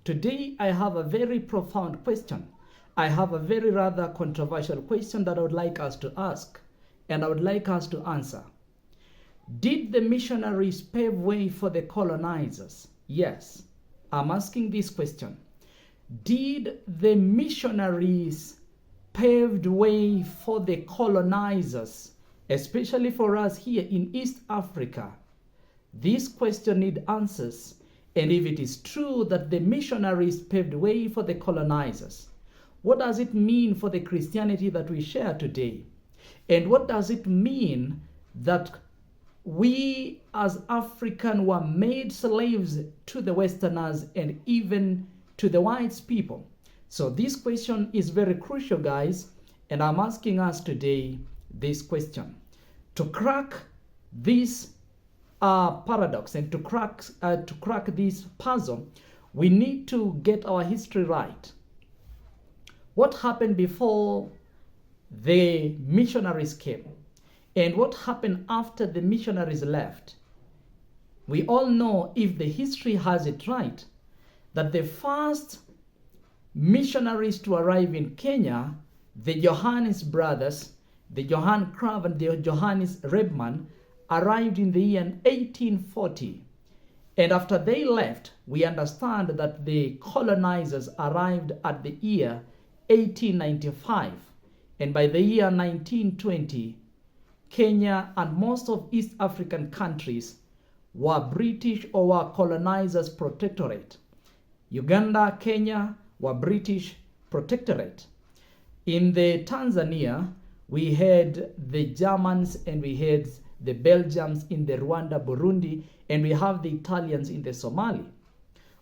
Today, I have a very profound question. I have a very rather controversial question that I would like us to ask, and I would like us to answer. Did the missionaries pave way for the colonizers? Yes, I'm asking this question. Did the missionaries paved way for the colonizers, especially for us here in East Africa? This question needs answers. And if it is true that the missionaries paved way for the colonizers, what does it mean for the Christianity that we share today? And what does it mean that we as African were made slaves to the Westerners and even to the white people? So this question is very crucial, guys, and I'm asking us today this question. To crack this paradox and to crack this puzzle, we need to get our history right. What happened before the missionaries came? And what happened after the missionaries left? We all know, if the history has it right, that the first missionaries to arrive in Kenya, the Johannes brothers, the Johann Crab and the Johannes Rebman, arrived in the year 1840. And after they left, we understand that the colonizers arrived at the year 1895. And by the year 1920, Kenya and most of East African countries were British or were colonizers' protectorate. Uganda, Kenya were British protectorate. In the Tanzania, we had the Germans and we had the Belgians in the Rwanda, Burundi, and we have the Italians in the Somali.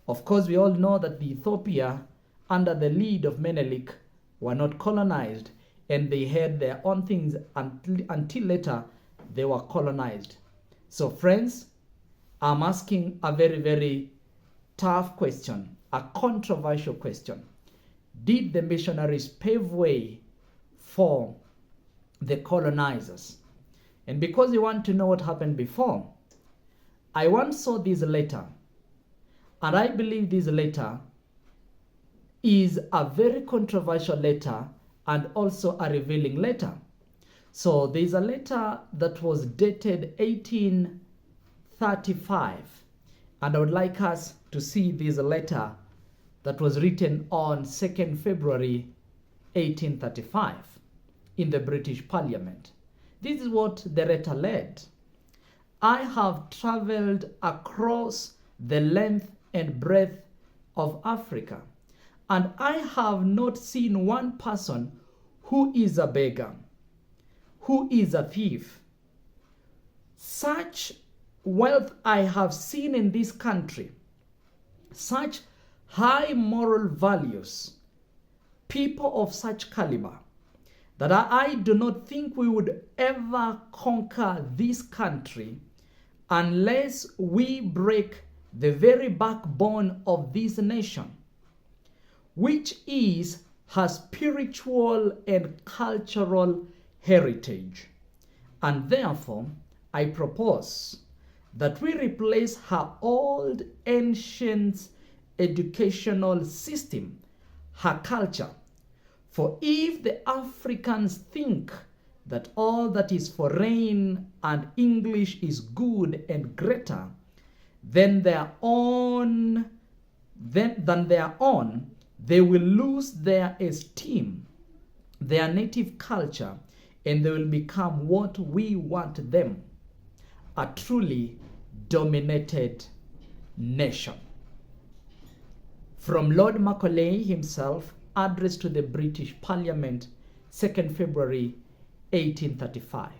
Of course, we all know that the Ethiopia, under the lead of Menelik, were not colonized, and they had their own things until later they were colonized. So friends, I'm asking a very, very tough question, a controversial question. Did the missionaries pave way for the colonizers? And because you want to know what happened before, I once saw this letter, and I believe this letter is a very controversial letter and also a revealing letter. So there's a letter that was dated 1835, and I would like us to see this letter that was written on 2nd February 1835 in the British Parliament. This is what the letter read. I have traveled across the length and breadth of Africa, and I have not seen one person who is a beggar, who is a thief. Such wealth I have seen in this country, such high moral values, people of such caliber, that I do not think we would ever conquer this country unless we break the very backbone of this nation, which is her spiritual and cultural heritage. And therefore, I propose that we replace her old ancient educational system, her culture. For if the Africans think that all that is foreign and English is good and greater than their own, they will lose their esteem, their native culture, and they will become what we want them, a truly dominated nation. From Lord Macaulay himself, address to the British Parliament, 2nd February 1835.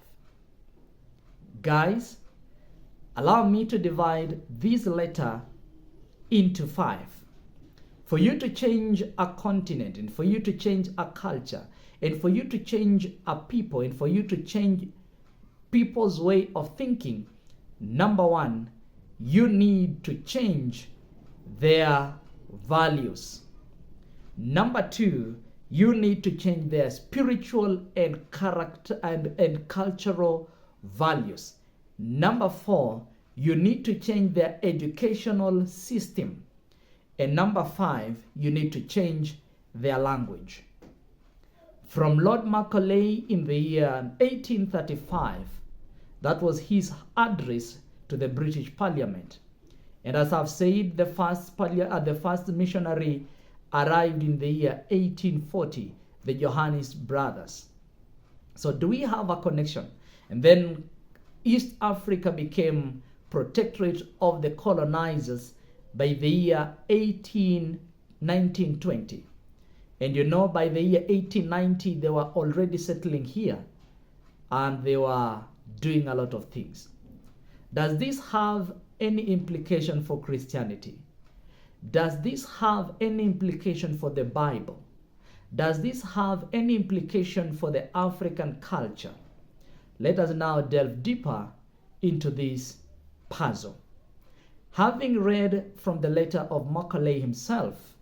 Guys, allow me to divide this letter into 5. For you to change a continent, and for you to change a culture, and for you to change a people, and for you to change people's way of thinking, number 1, you need to change their values. Number 2, you need to change their spiritual and character and cultural values. Number 4, you need to change their educational system. And number 5, you need to change their language. From Lord Macaulay in the year 1835, that was his address to the British Parliament. And as I've said, the first missionary arrived in the year 1840, the Johannes brothers. So do we have a connection? And then East Africa became protectorate of the colonizers by the year 1920. And you know, by the year 1890, they were already settling here and they were doing a lot of things. Does this have any implication for Christianity? Does this have any implication for the Bible? Does this have any implication for the African culture? Let us now delve deeper into this puzzle. Having read from the letter of Macaulay himself,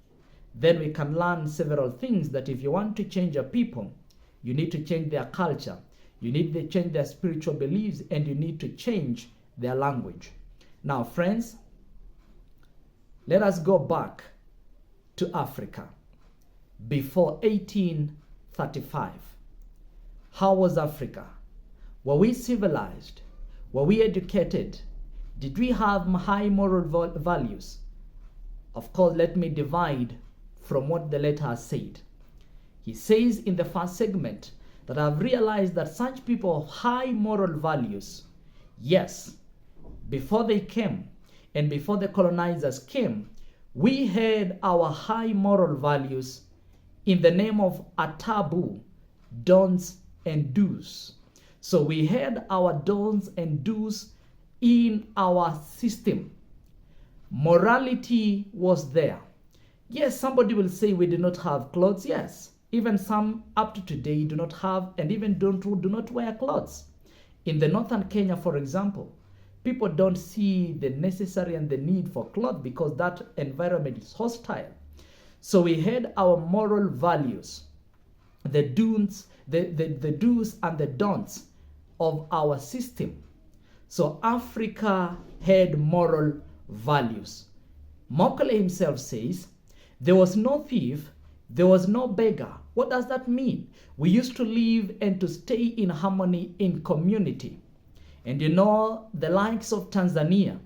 then we can learn several things that if you want to change a people, you need to change their culture, you need to change their spiritual beliefs, and you need to change their language. Now, friends, let us go back to Africa before 1835. How was Africa? Were we civilized? Were we educated? Did we have high moral values? Of course, let me divide from what the letter has said. He says in the first segment that I've realized that such people of high moral values, yes, before they came and before the colonizers came, we had our high moral values in the name of a taboo, don'ts and do's. So we had our don'ts and do's in our system. Morality was there. Yes, somebody will say we do not have clothes. Yes, even some up to today do not have and even do not wear clothes. In the northern Kenya, for example, people don't see the necessary and the need for clothes because that environment is hostile. So we had our moral values, the do's and the don'ts of our system. So Africa had moral values. Macaulay himself says, there was no thief, there was no beggar. What does that mean? We used to live and to stay in harmony in community. And you know, the likes of Tanzania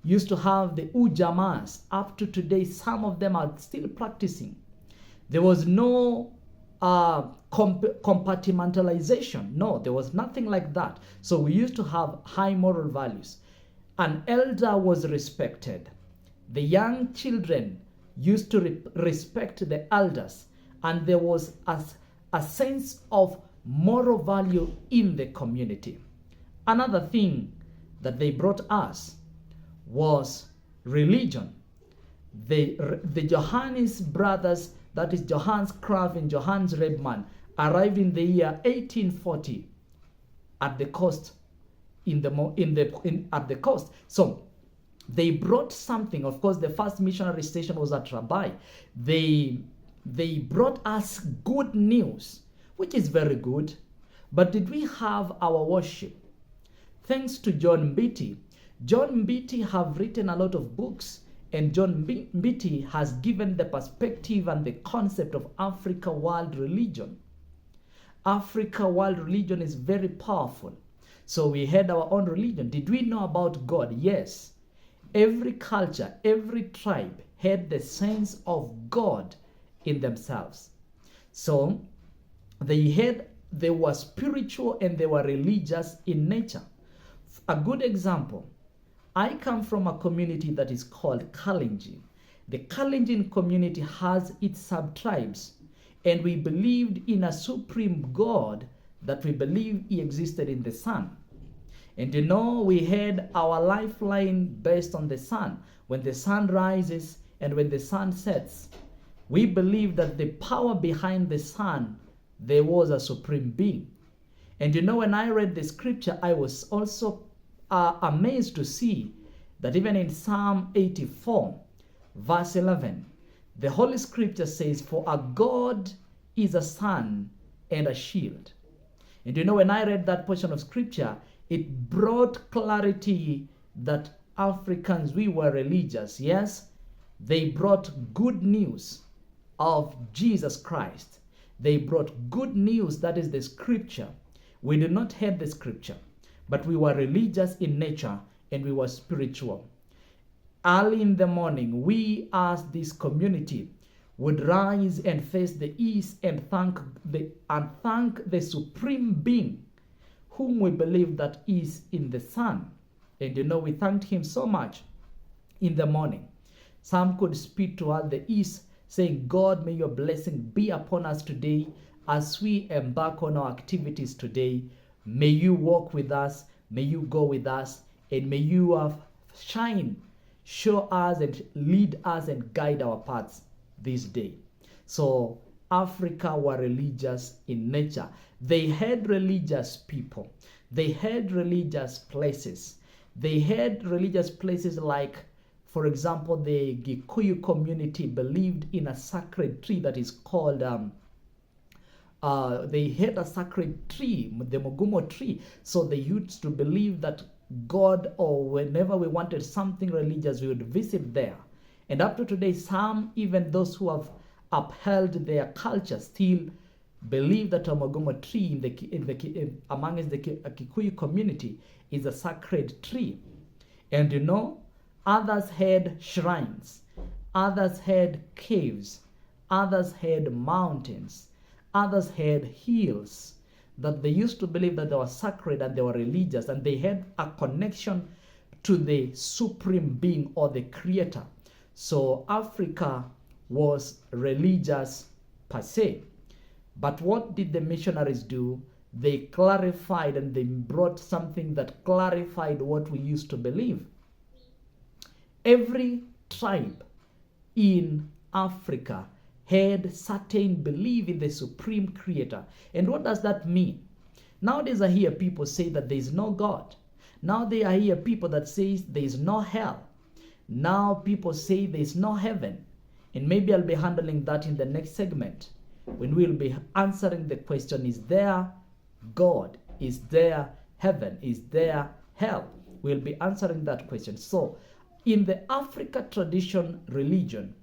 used to have the ujamas. Up to today, some of them are still practicing. There was no compartmentalization. No, there was nothing like that. So we used to have high moral values. An elder was respected. The young children used to respect the elders, and there was a sense of moral value in the community. Another thing that they brought us was religion. The Johannes brothers, that is Johannes Kraft and Johannes Redman, arrived in the year 1840 at the coast at the coast. So they brought something. Of course, the first missionary station was at Rabai. They brought us good news, which is very good. But did we have our worship? Thanks to John Mbiti. John Mbiti have written a lot of books, and John Mbiti has given the perspective and the concept of Africa world religion. Africa world religion is very powerful. So we had our own religion. Did we know about God? Yes. Every culture, every tribe had the sense of God in themselves. So they were spiritual and they were religious in nature. A good example, I come from a community that is called Kalenjin. The Kalenjin community has its sub-tribes, and we believed in a supreme God that we believe he existed in the sun. And you know, we had our lifeline based on the sun. When the sun rises and when the sun sets, we believe that the power behind the sun, there was a supreme being. And you know, when I read the scripture, I was also amazed to see that even in Psalm 84, verse 11, the Holy Scripture says, "For our God is a sun and a shield." And you know, when I read that portion of scripture, it brought clarity that Africans, we were religious, yes, They brought good news of Jesus Christ. They brought good news, that is the scripture. We did not hate the scripture, but we were religious in nature and we were spiritual. Early in the morning, we as this community would rise and face the east and thank the supreme being whom we believe that is in the sun. And we thanked him so much in the morning. Some could speak toward the east, saying, God, may your blessing be upon us today as we embark on our activities today. May you walk with us, may you go with us, and may you shine, show us and lead us and guide our paths this day. So Africa were religious in nature. They had religious people. They had religious places. They had religious places like, for example, the Gikuyu community believed in a sacred tree that is called, they had a sacred tree, the Mugumo tree. So they used to believe that God, or whenever we wanted something religious, we would visit there. And up to today, some, even those who have upheld their culture, still believe that a Mugumo tree amongst the Kikuyu community is a sacred tree. And others had shrines, others had caves, others had mountains, others had hills that they used to believe that they were sacred and they were religious and they had a connection to the supreme being or the creator. So Africa was religious per se. But what did the missionaries do? They clarified and they brought something that clarified what we used to believe. Every tribe in Africa had certain belief in the supreme creator. And what does that mean? Nowadays I hear people say that there is no God. Nowadays I hear people that say there is no hell. Now people say there is no heaven. And maybe I'll be handling that in the next segment, when we'll be answering the question, is there God? Is there heaven? Is there hell? We'll be answering that question. So in the Africa tradition religion,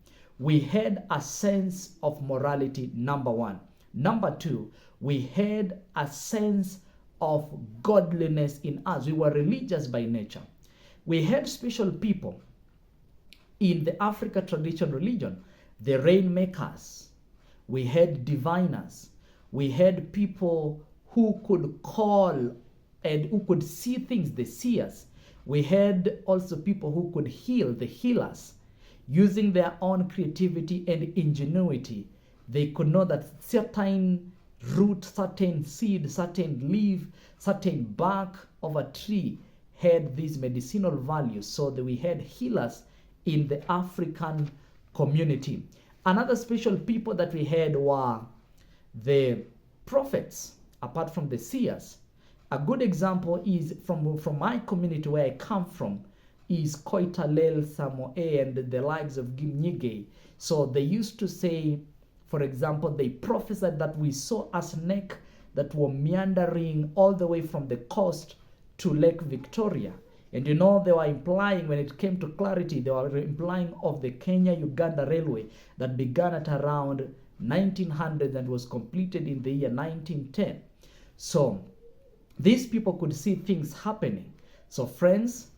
we had a sense of morality, number one. Number two, we had a sense of godliness in us. We were religious by nature. We had special people in the Africa tradition religion, the rainmakers. We had diviners. We had people who could call and who could see things, the seers. We had also people who could heal, the healers. Using their own creativity and ingenuity, they could know that certain root, certain seed, certain leaf, certain bark of a tree had these medicinal values. So that we had healers in the African community. Another special people that we had were the prophets, apart from the seers. A good example is from my community where I come from, is Koitalel, Samoe, and the likes of Gimnyige. So they used to say, for example, they prophesied that we saw a snake that were meandering all the way from the coast to Lake Victoria. And they were implying, when it came to clarity, they were implying of the Kenya-Uganda Railway that began at around 1900 and was completed in the year 1910. So these people could see things happening. So friends,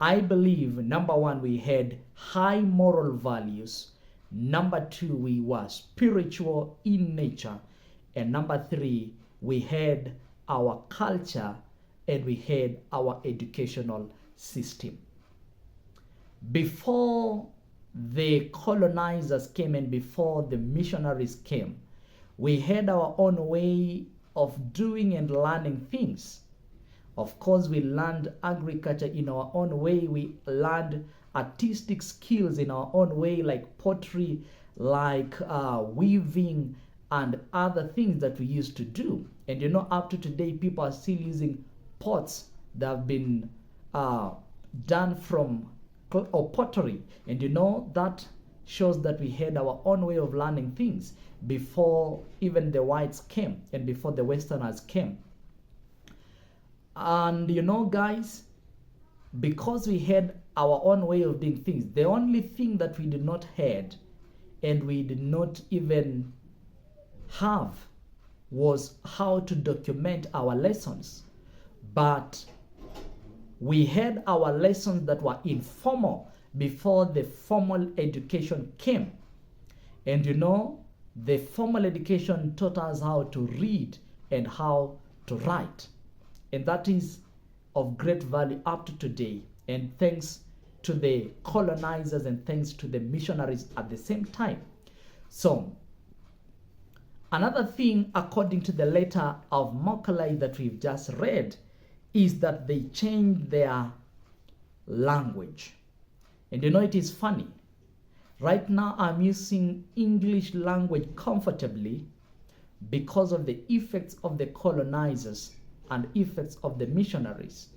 I believe, number one, we had high moral values. Number two, we were spiritual in nature. And number three, we had our culture and we had our educational system. Before the colonizers came and before the missionaries came, we had our own way of doing and learning things. Of course, we learned agriculture in our own way. We learned artistic skills in our own way, like pottery, like weaving, and other things that we used to do. And up to today, people are still using pots that have been done from pottery. And that shows that we had our own way of learning things before even the whites came and before the Westerners came. And guys, because we had our own way of doing things. The only thing that we did not had and we did not even have was how to document our lessons. But we had our lessons that were informal before the formal education came. And you know, the formal education taught us how to read and how to write. And that is of great value up to today. And thanks to the colonizers and thanks to the missionaries at the same time. So, another thing, according to the letter of Macaulay that we've just read, is that they changed their language. And you know, it is funny. Right now, I'm using English language comfortably because of the effects of the colonizers and effects of the missionaries.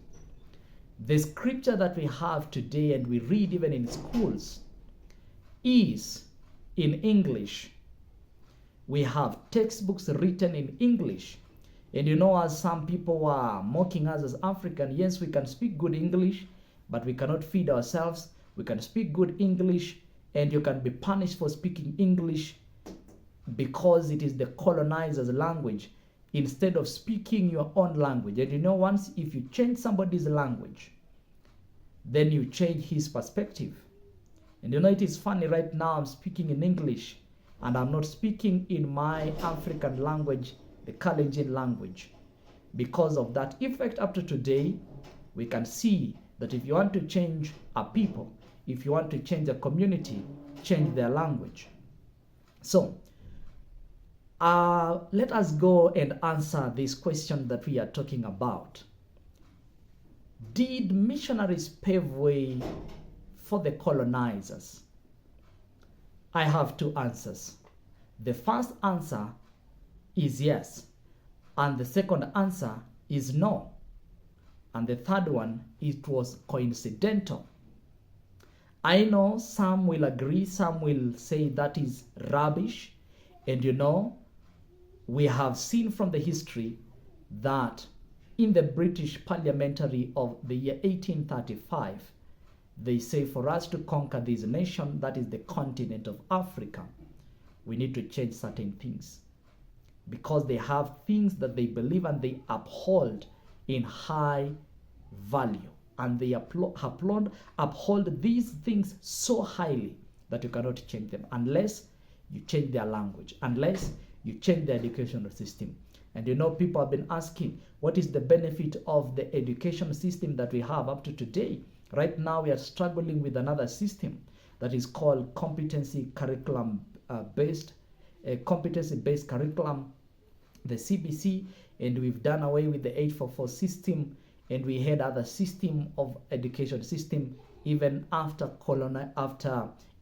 The scripture that we have today and we read even in schools is in English. We have textbooks written in English. And you know, as some people were mocking us as African, yes, we can speak good English, but we cannot feed ourselves. We can speak good English, and you can be punished for speaking English because it is the colonizer's language instead of speaking your own language. And you know, once if you change somebody's language, then you change his perspective. And you know, it is funny, right now I'm speaking in English and I'm not speaking in my African language, the Kalenjin language. Because of that effect up to today, we can see that if you want to change a people, if you want to change a community, change their language. So, let us go and answer this question that we are talking about. Did missionaries pave way for the colonizers? I have two answers. The first answer is yes, and the second answer is no. And the third one, it was coincidental. I know some will agree, some will say that is rubbish. And you know, we have seen from the history that in the British parliamentary of the year 1835, they say for us to conquer this nation, that is the continent of Africa, we need to change certain things. Because they have things that they believe and they uphold in high value. And they uphold these things so highly that you cannot change them unless you change their language, unless you change the educational system. And you know, people have been asking, what is the benefit of the education system that we have up to today? Right now, we are struggling with another system that is called competency-based curriculum, the CBC, and we've done away with the 844 system, and we had other system of education system even after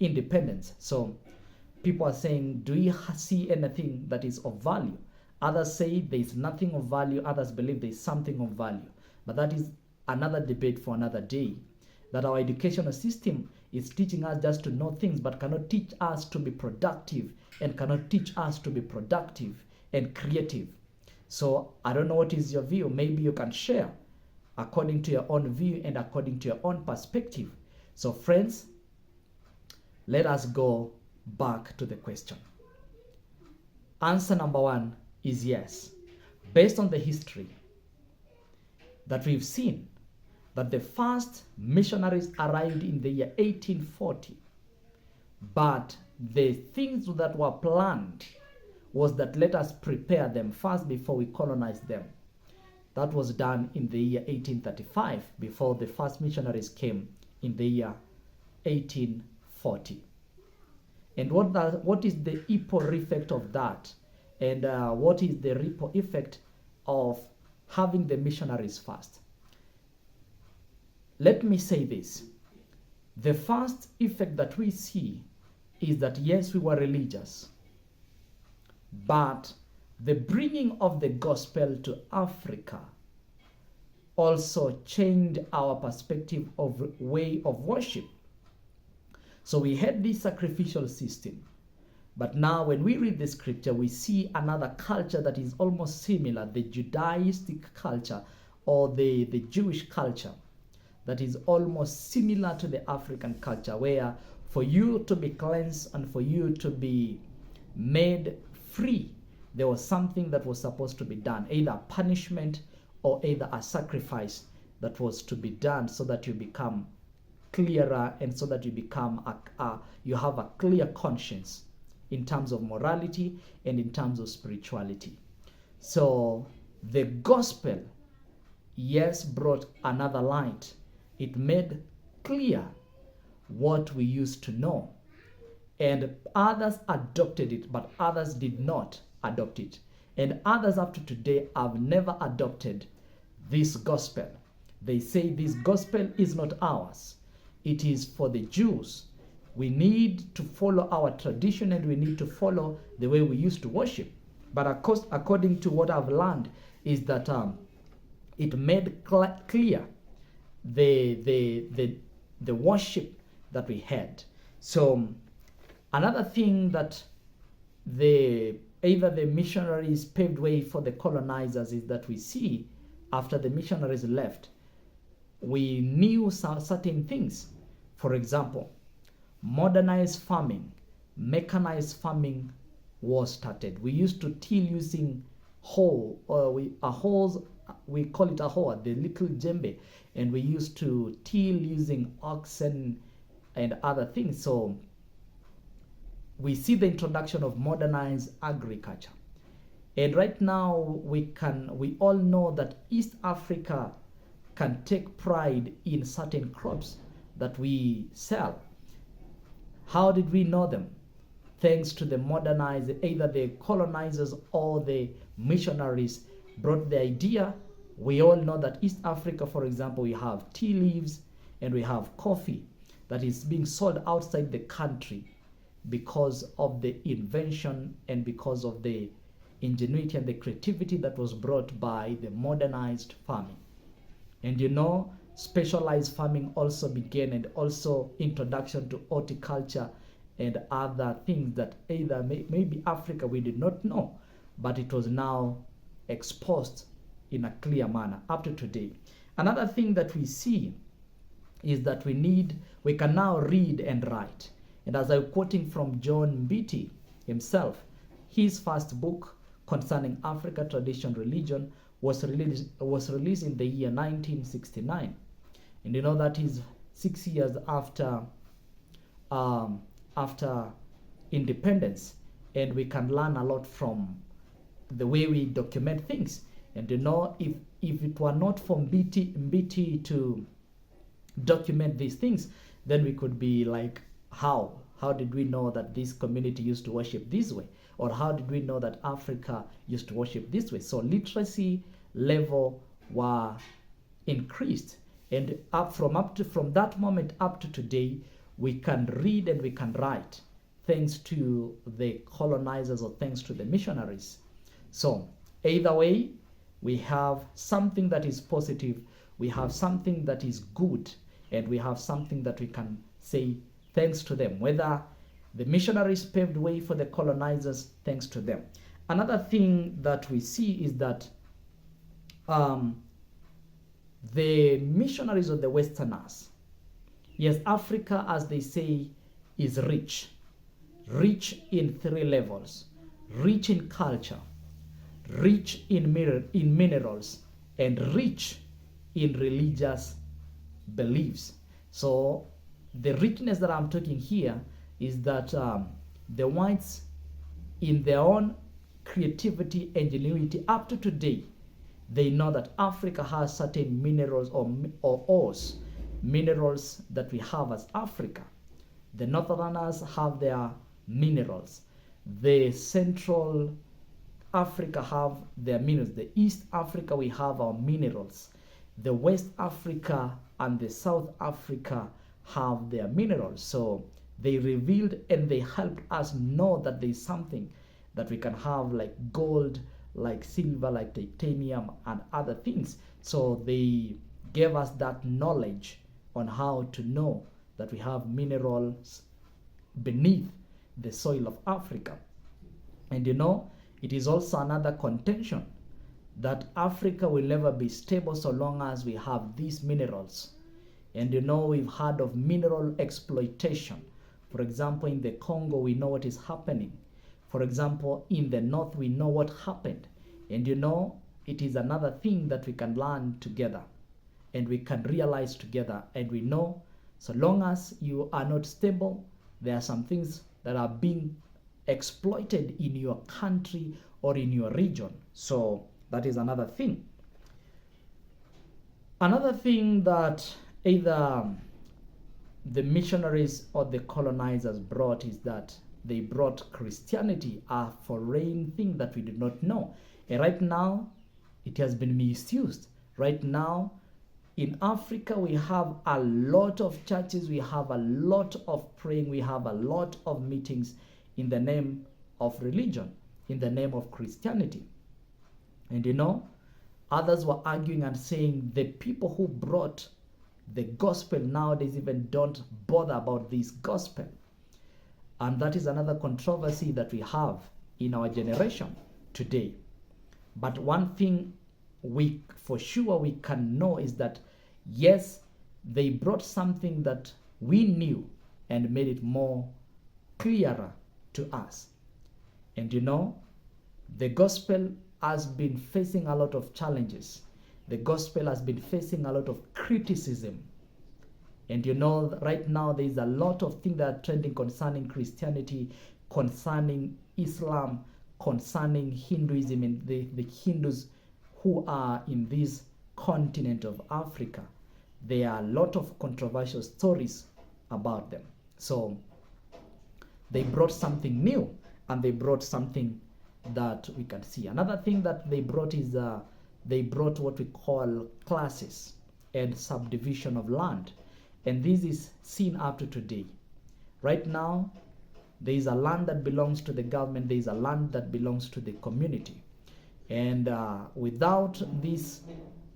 independence. So people are saying, do we see anything that is of value? Others say there is nothing of value. Others believe there is something of value. But that is another debate for another day. That our educational system is teaching us just to know things, but cannot teach us to be productive and cannot teach us to be productive and creative. So I don't know what is your view. Maybe you can share according to your own view and according to your own perspective. So friends, let us go back to the question. Answer number one is yes. Based on the history that we've seen, that the first missionaries arrived in the year 1840, but the things that were planned was that let us prepare them first before we colonize them. That was done in the year 1835 before the first missionaries came in the year 1840. And what is the ripple effect of that? And what is the ripple effect of having the missionaries first? Let me say this. The first effect that we see is that yes, we were religious, but the bringing of the gospel to Africa also changed our perspective of way of worship. So we had this sacrificial system. But now when we read the scripture, we see another culture that is almost similar, the Judaistic culture or the Jewish culture. that is almost similar to the African culture, where for you to be cleansed and for you to be made free, there was something that was supposed to be done, either punishment or either a sacrifice that was to be done, so that you become clearer and so that you become you have a clear conscience in terms of morality and in terms of spirituality. So the gospel, yes, brought another light. It made clear what we used to know, and others adopted it, but others did not adopt it, and others up to today have never adopted this gospel. They say this gospel is not ours, it is for the Jews. We need to follow our tradition and we need to follow the way we used to worship. But of course, according to what I've learned, is that it made clear the worship that we had. So another thing that either the missionaries paved way for the colonizers is that we see after the missionaries left, we knew certain things. For example, modernized farming, mechanized farming was started. We used to till using hoes, we call it a hoe, the little djembe, and we used to till using oxen and other things. So we see the introduction of modernized agriculture. And right now we all know that East Africa can take pride in certain crops that we sell. How did we know them? Thanks to the modernized, either the colonizers or the missionaries brought the idea. We all know that East Africa, for example, we have tea leaves and we have coffee that is being sold outside the country because of the invention and because of the ingenuity and the creativity that was brought by the modernized farming. And you know, specialized farming also began, and also introduction to horticulture and other things that either maybe Africa we did not know, but it was now exposed in a clear manner up to today. Another thing that we see is that we can now read and write. And as I'm quoting from John Mbiti himself, his first book concerning Africa, tradition, religion was released in the year 1969. And you know that is 6 years after independence, and we can learn a lot from the way we document things. And you know, if it were not for Mbiti to document these things, then we could be like, how did we know that this community used to worship this way, or how did we know that Africa used to worship this way? So literacy level were increased, and from that moment up to today, we can read and we can write thanks to the colonizers or thanks to the missionaries. So either way, we have something that is positive, we have something that is good, and we have something that we can say thanks to them. Whether the missionaries paved way for the colonizers, thanks to them. Another thing that we see is that the missionaries or the Westerners, yes, Africa, as they say, is rich in 3 levels: rich in culture, rich in minerals, and rich in religious beliefs. So the richness that I'm talking here is that the whites, in their own creativity, ingenuity, up to today, they know that Africa has certain minerals or ores, minerals that we have as Africa. The Northerners have their minerals. The Central Africa have their minerals. The East Africa, we have our minerals. The West Africa and the South Africa have their minerals. So they revealed and they helped us know that there's something that we can have, like gold, like silver, like titanium, and other things. So they gave us that knowledge on how to know that we have minerals beneath the soil of Africa. And you know, it is also another contention that Africa will never be stable so long as we have these minerals. And we've heard of mineral exploitation. For example, in the Congo, we know what is happening. For example, in the north, we know what happened. And it is another thing that we can learn together and we can realize together. And we know so long as you are not stable, there are some things that are being exploited in your country or in your region. So that is another thing. Another thing that either the missionaries or the colonizers brought is that they brought Christianity, a foreign thing that we did not know. And right now, it has been misused. Right now, in Africa, we have a lot of churches, we have a lot of praying, we have a lot of meetings in the name of religion, in the name of Christianity. And others were arguing and saying the people who brought the gospel nowadays even don't bother about this gospel. And that is another controversy that we have in our generation today. But one thing we for sure we can know is that yes, they brought something that we knew and made it more clearer to us. And the gospel has been facing a lot of challenges. The gospel has been facing a lot of criticism. And right now there is a lot of things that are trending concerning Christianity, concerning Islam, concerning Hinduism, and the Hindus who are in this continent of Africa. There are a lot of controversial stories about them. So they brought something new and they brought something that we can see. Another thing that they brought is they brought what we call classes and subdivision of land. And this is seen up to today. Right now, there is a land that belongs to the government, there is a land that belongs to the community. And without these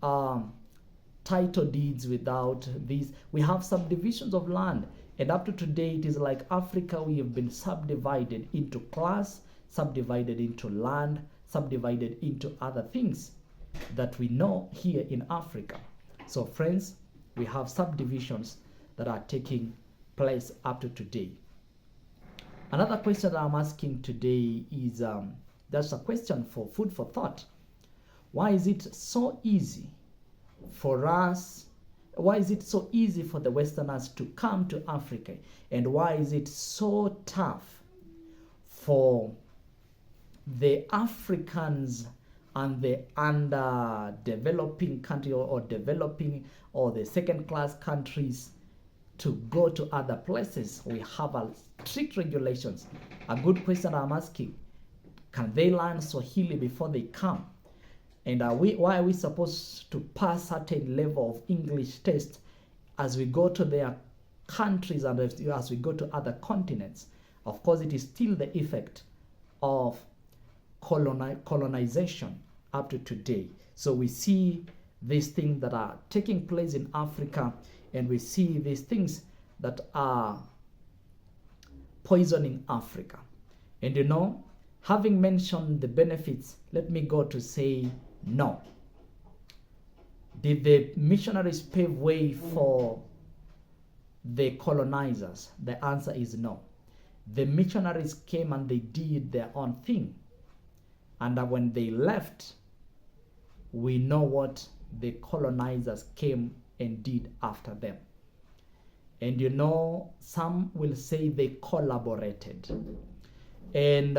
title deeds, without these, we have subdivisions of land. And up to today, it is like Africa, we have been subdivided into class, subdivided into land, subdivided into other things that we know here in Africa. So friends, we have subdivisions that are taking place up to today. Another question that I'm asking today is, that's a question for food for thought. Why is it so easy for us? Why is it so easy for the Westerners to come to Africa? And why is it so tough for the Africans and the underdeveloping country or developing or the second-class countries to go to other places? We have a strict regulations. A good question I'm asking, can they learn Swahili before they come? And why are we supposed to pass certain level of English test as we go to their countries and as we go to other continents? Of course, it is still the effect of colonization up to today. So we see these things that are taking place in Africa, and we see these things that are poisoning Africa. And having mentioned the benefits, let me go to say no. Did the missionaries pave way for the colonizers? The answer is no. The missionaries came and they did their own thing. And when they left, we know what the colonizers came and did after them. And some will say they collaborated. And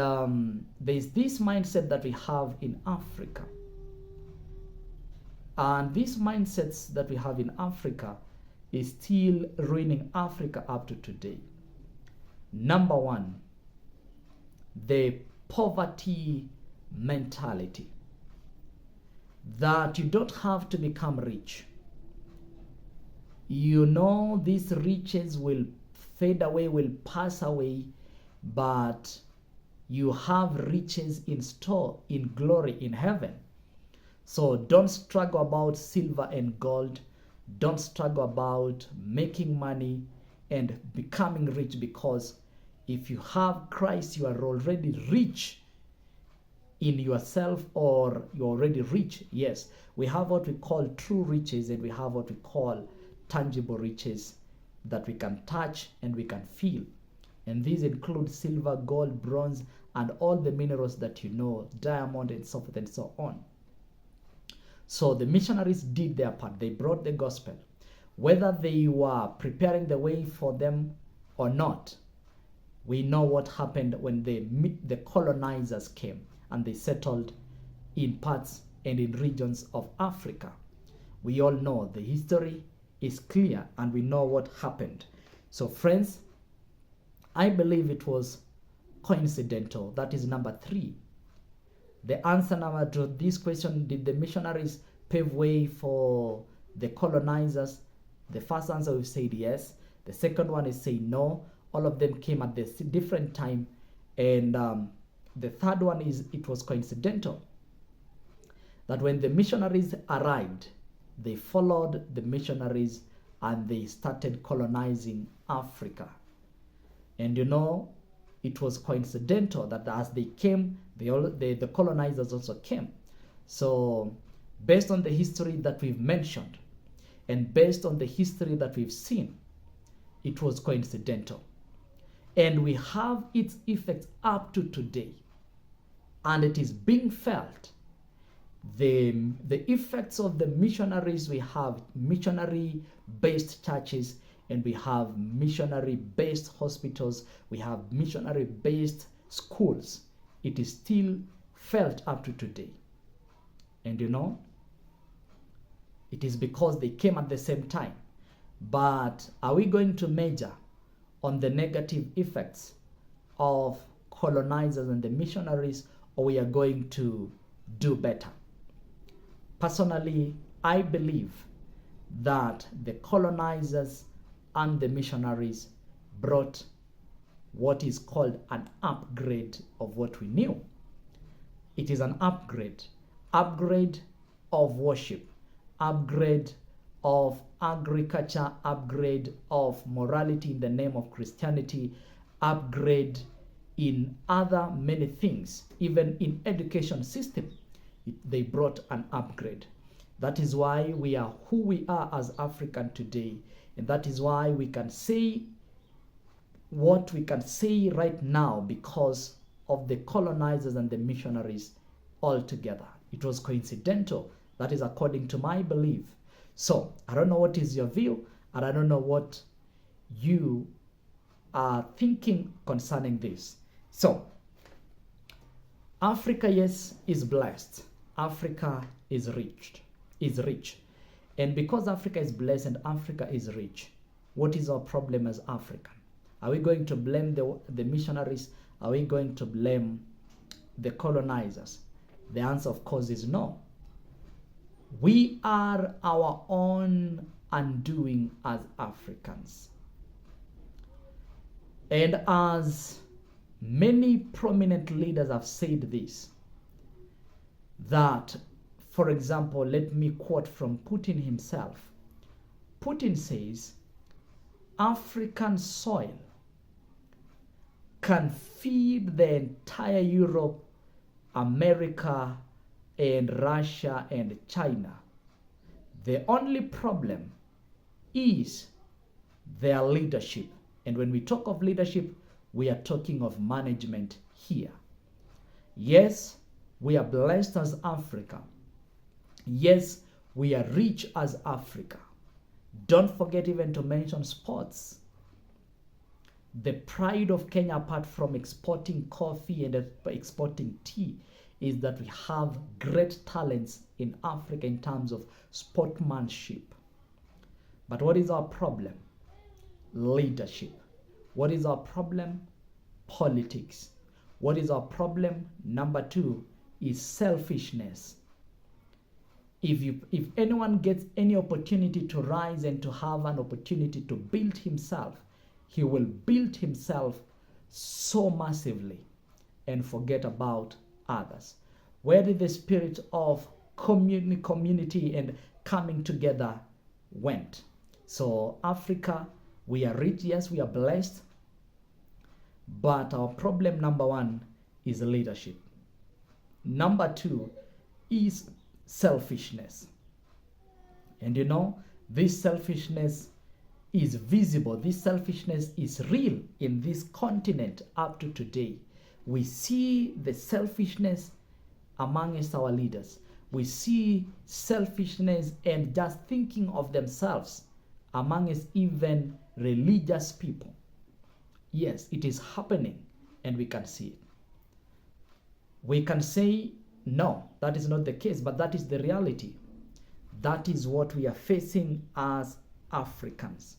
there's this mindset that we have in Africa. And these mindsets that we have in Africa is still ruining Africa up to today. Number one, the poverty mentality. That you don't have to become rich. These riches will fade away, will pass away, but you have riches in store, in glory, in heaven. So don't struggle about silver and gold. Don't struggle about making money and becoming rich, because if you have Christ, you are already rich in yourself, or you're already rich. Yes, we have what we call true riches and we have what we call tangible riches that we can touch and we can feel. And these include silver, gold, bronze, and all the minerals that you know, diamond, and so forth and so on. So the missionaries did their part. They brought the gospel. Whether they were preparing the way for them or not, we know what happened when the colonizers came and they settled in parts and in regions of Africa. We all know the history is clear and we know what happened. So friends, I believe it was coincidental. That is number 3. The answer number to this question, did the missionaries pave way for the colonizers? The first answer we said yes. The second one is saying no. All of them came at this different time. And the third one is it was coincidental that when the missionaries arrived, they followed the missionaries and they started colonizing Africa. And you know, it was coincidental that as they came, the colonizers also came. So based on the history that we've mentioned and based on the history that we've seen, it was coincidental. And we have its effects up to today. And it is being felt. The effects of the missionaries, we have missionary-based churches, and we have missionary-based hospitals, we have missionary-based schools. It is still felt up to today. And you know, it is because they came at the same time. But are we going to measure on the negative effects of colonizers and the missionaries, or we are going to do better? Personally, I believe that the colonizers and the missionaries brought what is called an upgrade of what we knew. It is an upgrade of worship, upgrade of agriculture, upgrade of morality in the name of Christianity, upgrade in other many things, even in education system. They brought an upgrade. That is why we are who we are as African today. And that is why we can say what we can say right now because of the colonizers and the missionaries all together. It was coincidental. That is according to my belief. So I don't know what is your view, and I don't know what you are thinking concerning this. So Africa, yes, is blessed. Africa is rich. And because Africa is blessed and Africa is rich, what is our problem as African? Are we going to blame the missionaries? Are we going to blame the colonizers? The answer, of course, is no. We are our own undoing as Africans. And as many prominent leaders have said this, that, for example, let me quote from Putin himself. Putin says, African soil can feed the entire Europe, America, and Russia and China. The only problem is their leadership. And when we talk of leadership, we are talking of management here. Yes, we are blessed as Africa. Yes, we are rich as Africa. Don't forget even to mention sports. The pride of Kenya, apart from exporting coffee and exporting tea, is that we have great talents in Africa in terms of sportsmanship. But what is our problem? Leadership. What is our problem? Politics. What is our problem? Number 2 is selfishness. If anyone gets any opportunity to rise and to have an opportunity to build himself, he will build himself so massively and forget about others. Where did the spirit of community and coming together went? So Africa, we are rich, yes, we are blessed, but our problem number 1 is leadership. Number 2 is selfishness. And you know, This selfishness is visible. This selfishness is real in this continent up to today. We see the selfishness amongst our leaders. We see selfishness and just thinking of themselves amongst even religious people. Yes, it is happening and we can see it. We can say, no, that is not the case, but that is the reality. That is what we are facing as Africans.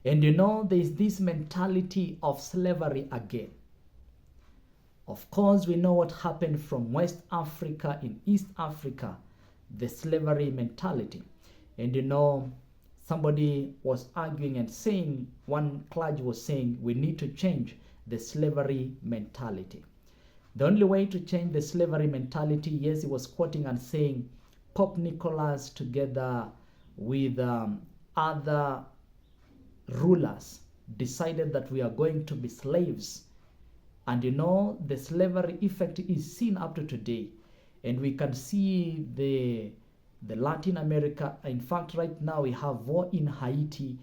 And there is this mentality of slavery again. Of course, we know what happened from West Africa in East Africa, the slavery mentality. And somebody was arguing and saying, one clergy was saying, we need to change the slavery mentality. The only way to change the slavery mentality, yes, he was quoting and saying, Pope Nicholas together with other rulers decided that we are going to be slaves. And the slavery effect is seen up to today. And we can see the Latin America. In fact, right now we have war in Haiti.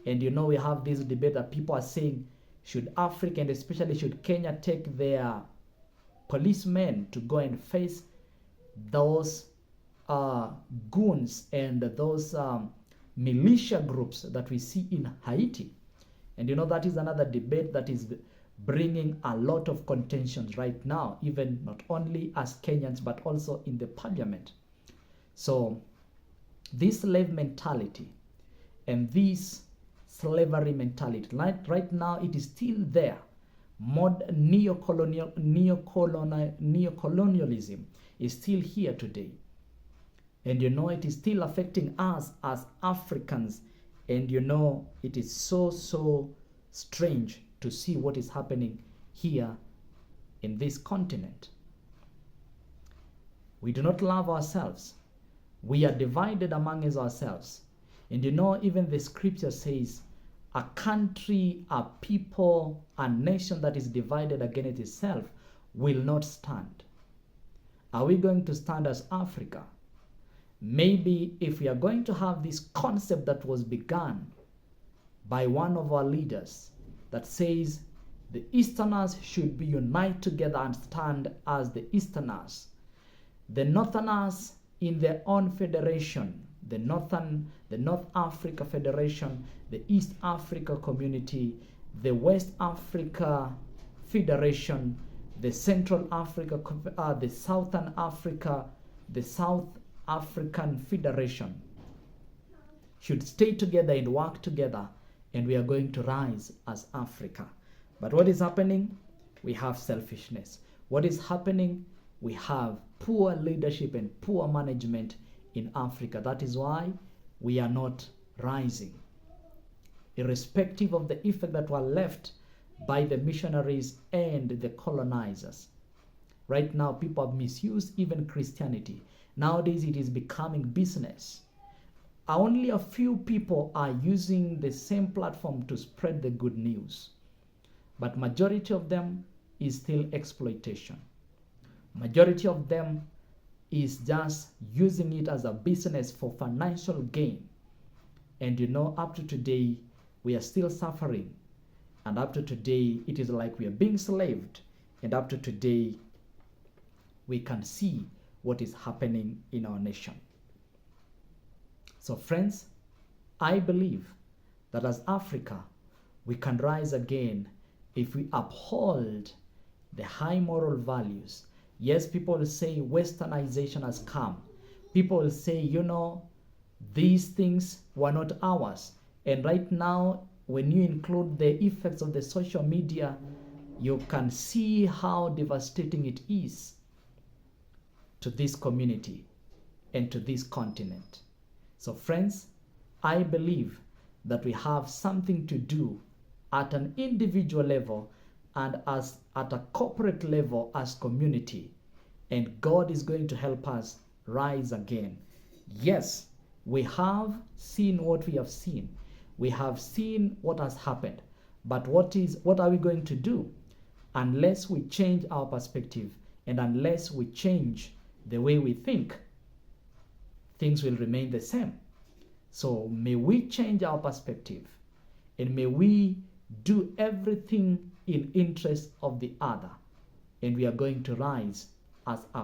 And we have this debate that people are saying, should Africa and especially should Kenya take their policemen to go and face those goons and those militia groups that we see in Haiti? And that is another debate that is bringing a lot of contentions right now, even not only as Kenyans, but also in the parliament. So this slave mentality and this slavery mentality, right now it is still there. Neocolonialism is still here today. And it is still affecting us as Africans. And it is so strange to see what is happening here in this continent. We do not love ourselves. We are divided among ourselves. And even the scripture says, a country, a people, a nation that is divided against itself will not stand. Are we going to stand as Africa? Maybe if we are going to have this concept that was begun by one of our leaders that says the Easterners should be united together and stand as the Easterners. The Northerners in their own federation, the North Africa Federation, the East Africa Community, the West Africa Federation, the Central Africa, the Southern Africa, the South African Federation should stay together and work together, and we are going to rise as Africa. But what is happening? We have selfishness. What is happening? We have poor leadership and poor management in Africa. That is why we are not rising. Irrespective of the effect that were left by the missionaries and the colonizers. Right now, people have misused even Christianity. Nowadays, it is becoming business. Only a few people are using the same platform to spread the good news. But majority of them is still exploitation. Majority of them is just using it as a business for financial gain. And up to today, we are still suffering. And up to today, it is like we are being slaved. And up to today, we can see what is happening in our nation. So friends, I believe that as Africa, we can rise again if we uphold the high moral values. Yes, people will say westernization has come. People will say, these things were not ours. And right now, when you include the effects of the social media, you can see how devastating it is to this community and to this continent. So friends, I believe that we have something to do at an individual level and as at a corporate level as community. And God is going to help us rise again. Yes, we have seen what we have seen. We have seen what has happened. But what are we going to do? Unless we change our perspective and unless we change the way we think things will remain the same. So may we change our perspective, and may we do everything in interest of the other, and we are going to rise as a